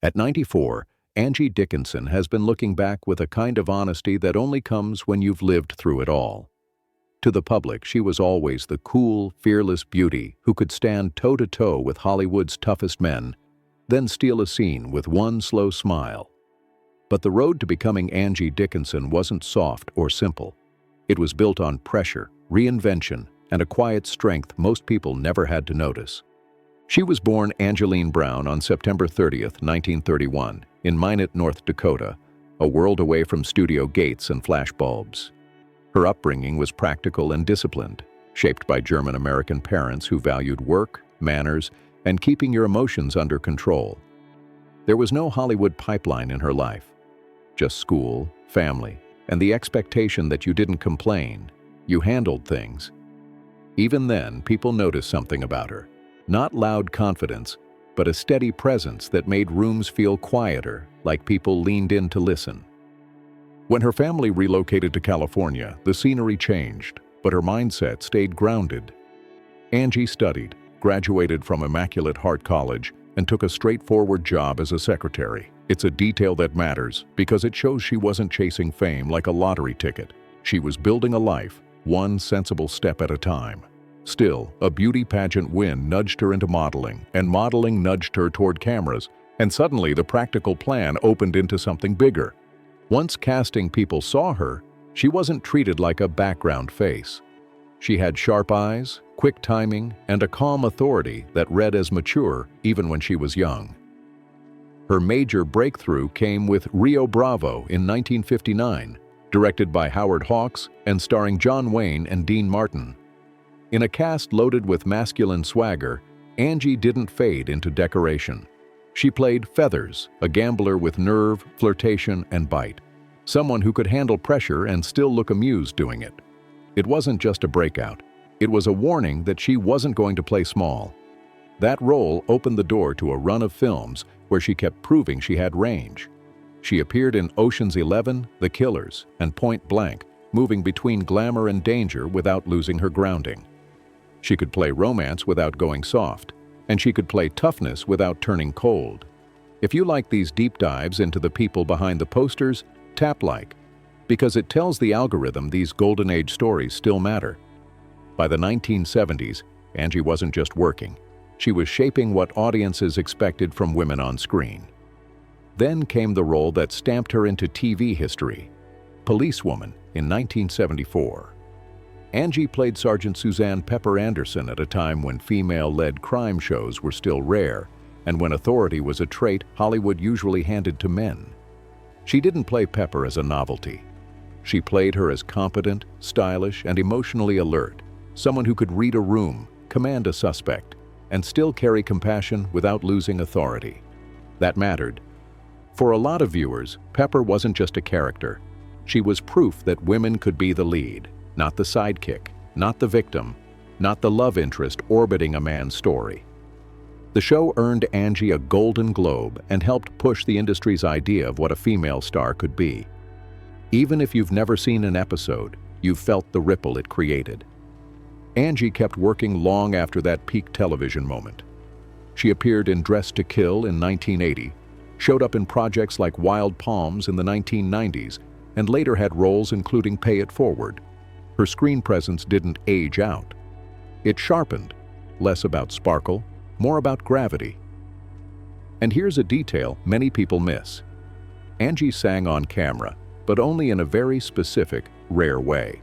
At 94, Angie Dickinson has been looking back with a kind of honesty that only comes when you've lived through it all. To the public, she was always the cool, fearless beauty who could stand toe-to-toe with Hollywood's toughest men, then steal a scene with one slow smile. But the road to becoming Angie Dickinson wasn't soft or simple. It was built on pressure, reinvention, and a quiet strength most people never had to notice. She was born Angeline Brown on September 30th, 1931, in Minot, North Dakota, a world away from studio gates and flashbulbs. Her upbringing was practical and disciplined, shaped by German-American parents who valued work, manners, and keeping your emotions under control. There was no Hollywood pipeline in her life, just school, family, and the expectation that you didn't complain, you handled things. Even then, people noticed something about her. Not loud confidence, but a steady presence that made rooms feel quieter, like people leaned in to listen. When her family relocated to California, the scenery changed, but her mindset stayed grounded. Angie studied, graduated from Immaculate Heart College, and took a straightforward job as a secretary. It's a detail that matters because it shows she wasn't chasing fame like a lottery ticket. She was building a life, one sensible step at a time. Still, a beauty pageant win nudged her into modeling, and modeling nudged her toward cameras, and suddenly the practical plan opened into something bigger. Once casting people saw her, she wasn't treated like a background face. She had sharp eyes, quick timing, and a calm authority that read as mature even when she was young. Her major breakthrough came with Rio Bravo in 1959, directed by Howard Hawks and starring John Wayne and Dean Martin. In a cast loaded with masculine swagger, Angie didn't fade into decoration. She played Feathers, a gambler with nerve, flirtation, and bite. Someone who could handle pressure and still look amused doing it. It wasn't just a breakout. It was a warning that she wasn't going to play small. That role opened the door to a run of films where she kept proving she had range. She appeared in Ocean's 11, The Killers, and Point Blank, moving between glamour and danger without losing her grounding. She could play romance without going soft, and she could play toughness without turning cold. If you like these deep dives into the people behind the posters, tap like, because it tells the algorithm these golden age stories still matter. By the 1970s, Angie wasn't just working. She was shaping what audiences expected from women on screen. Then came the role that stamped her into TV history, Policewoman in 1974. Angie played Sergeant Suzanne Pepper Anderson at a time when female-led crime shows were still rare, and when authority was a trait Hollywood usually handed to men. She didn't play Pepper as a novelty. She played her as competent, stylish, and emotionally alert, someone who could read a room, command a suspect, and still carry compassion without losing authority. That mattered. For a lot of viewers, Pepper wasn't just a character. She was proof that women could be the lead, not the sidekick, not the victim, not the love interest orbiting a man's story. The show earned Angie a Golden Globe and helped push the industry's idea of what a female star could be. Even if you've never seen an episode, you've felt the ripple it created. Angie kept working long after that peak television moment. She appeared in Dressed to Kill in 1980, showed up in projects like Wild Palms in the 1990s, and later had roles including Pay It Forward. Her screen presence didn't age out. It sharpened, less about sparkle, more about gravity. And here's a detail many people miss. Angie sang on camera, but only in a very specific, rare way.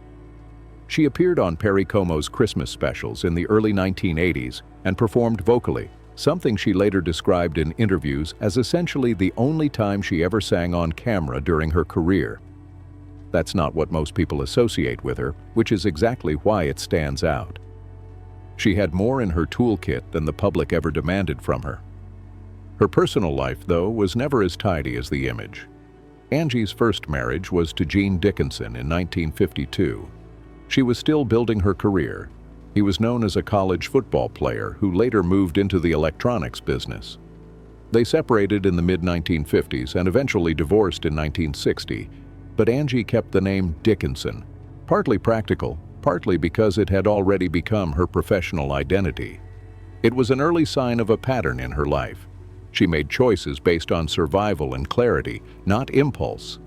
She appeared on Perry Como's Christmas specials in the early 1980s and performed vocally, something she later described in interviews as essentially the only time she ever sang on camera during her career. That's not what most people associate with her, which is exactly why it stands out. She had more in her toolkit than the public ever demanded from her. Her personal life, though, was never as tidy as the image. Angie's first marriage was to Gene Dickinson in 1952. She was still building her career. He was known as a college football player who later moved into the electronics business. They separated in the mid-1950s and eventually divorced in 1960, but Angie kept the name Dickinson, partly practical, partly because it had already become her professional identity. It was an early sign of a pattern in her life. She made choices based on survival and clarity, not impulse.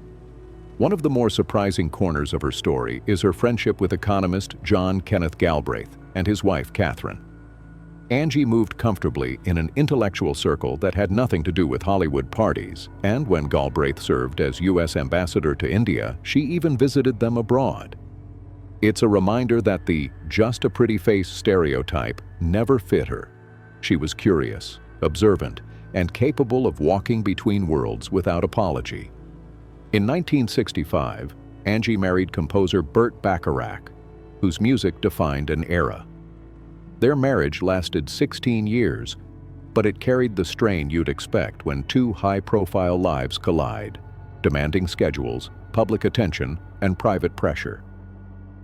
One of the more surprising corners of her story is her friendship with economist John Kenneth Galbraith and his wife, Catherine. Angie moved comfortably in an intellectual circle that had nothing to do with Hollywood parties, and when Galbraith served as U.S. ambassador to India, she even visited them abroad. It's a reminder that the just a pretty face stereotype never fit her. She was curious, observant, and capable of walking between worlds without apology. In 1965, Angie married composer Burt Bacharach, whose music defined an era. Their marriage lasted 16 years, but it carried the strain you'd expect when two high-profile lives collide, demanding schedules, public attention, and private pressure.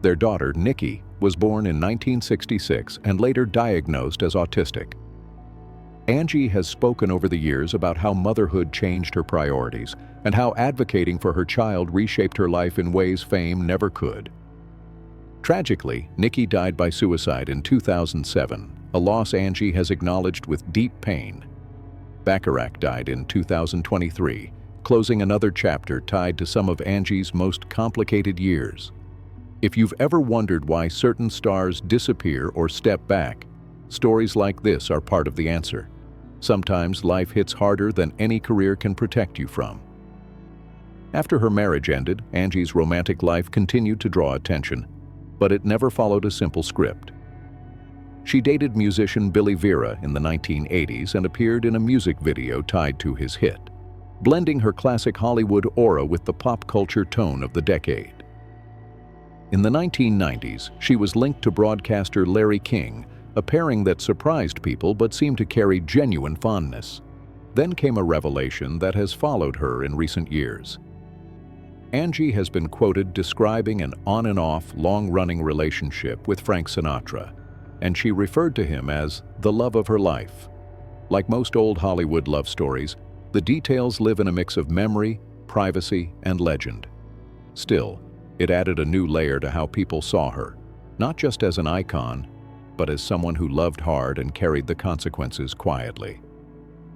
Their daughter, Nikki, was born in 1966 and later diagnosed as autistic. Angie has spoken over the years about how motherhood changed her priorities and how advocating for her child reshaped her life in ways fame never could. Tragically, Nikki died by suicide in 2007, a loss Angie has acknowledged with deep pain. Bacharach died in 2023, closing another chapter tied to some of Angie's most complicated years. If you've ever wondered why certain stars disappear or step back, stories like this are part of the answer. Sometimes life hits harder than any career can protect you from. After her marriage ended, Angie's romantic life continued to draw attention, but it never followed a simple script. She dated musician Billy Vera in the 1980s and appeared in a music video tied to his hit, blending her classic Hollywood aura with the pop culture tone of the decade. In the 1990s, she was linked to broadcaster Larry King, a pairing that surprised people but seemed to carry genuine fondness. Then came a revelation that has followed her in recent years. Angie has been quoted describing an on-and-off, long-running relationship with Frank Sinatra, and she referred to him as the love of her life. Like most old Hollywood love stories, the details live in a mix of memory, privacy, and legend. Still, it added a new layer to how people saw her, not just as an icon, but as someone who loved hard and carried the consequences quietly.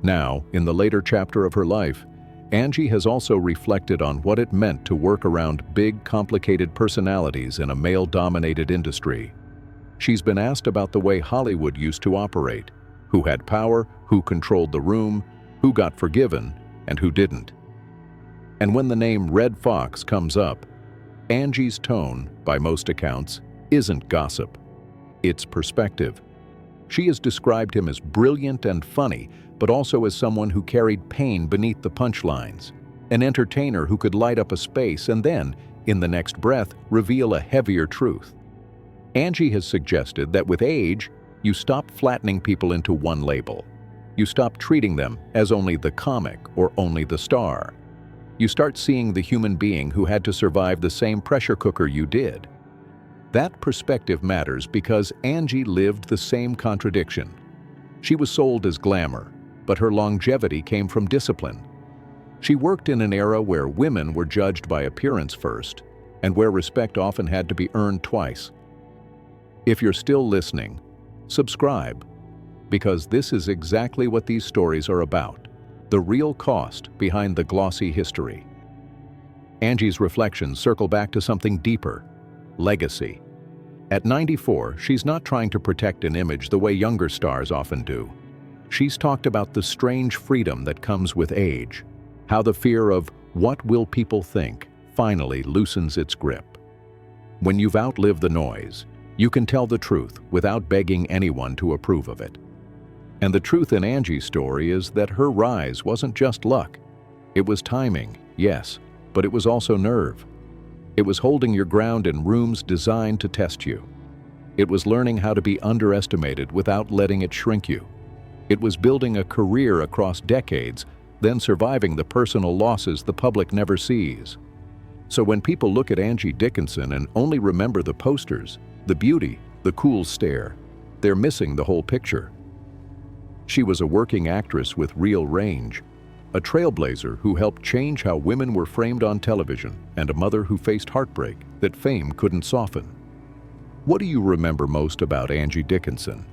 Now, in the later chapter of her life, Angie has also reflected on what it meant to work around big, complicated personalities in a male-dominated industry. She's been asked about the way Hollywood used to operate, who had power, who controlled the room, who got forgiven, and who didn't. And when the name Redd Foxx comes up, Angie's tone, by most accounts, isn't gossip. It's perspective. She has described him as brilliant and funny, but also as someone who carried pain beneath the punchlines, an entertainer who could light up a space and then, in the next breath, reveal a heavier truth. Angie has suggested that with age, you stop flattening people into one label. You stop treating them as only the comic or only the star. You start seeing the human being who had to survive the same pressure cooker you did. That perspective matters because Angie lived the same contradiction. She was sold as glamour, but her longevity came from discipline. She worked in an era where women were judged by appearance first, and where respect often had to be earned twice. If you're still listening, subscribe, because this is exactly what these stories are about, the real cost behind the glossy history. Angie's reflections circle back to something deeper: legacy. At 94, she's not trying to protect an image the way younger stars often do. She's talked about the strange freedom that comes with age, how the fear of "what will people think" finally loosens its grip. When you've outlived the noise, you can tell the truth without begging anyone to approve of it. And the truth in Angie's story is that her rise wasn't just luck. It was timing, yes, but it was also nerve. It was holding your ground in rooms designed to test you. It was learning how to be underestimated without letting it shrink you. It was building a career across decades, then surviving the personal losses the public never sees. So when people look at Angie Dickinson and only remember the posters, the beauty, the cool stare, they're missing the whole picture. She was a working actress with real range, a trailblazer who helped change how women were framed on television, and a mother who faced heartbreak that fame couldn't soften. What do you remember most about Angie Dickinson?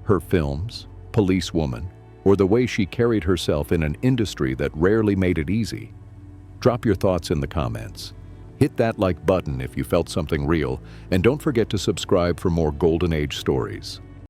Her films, Policewoman, or the way she carried herself in an industry that rarely made it easy? Drop your thoughts in the comments. Hit that like button if you felt something real, and don't forget to subscribe for more Golden Age stories.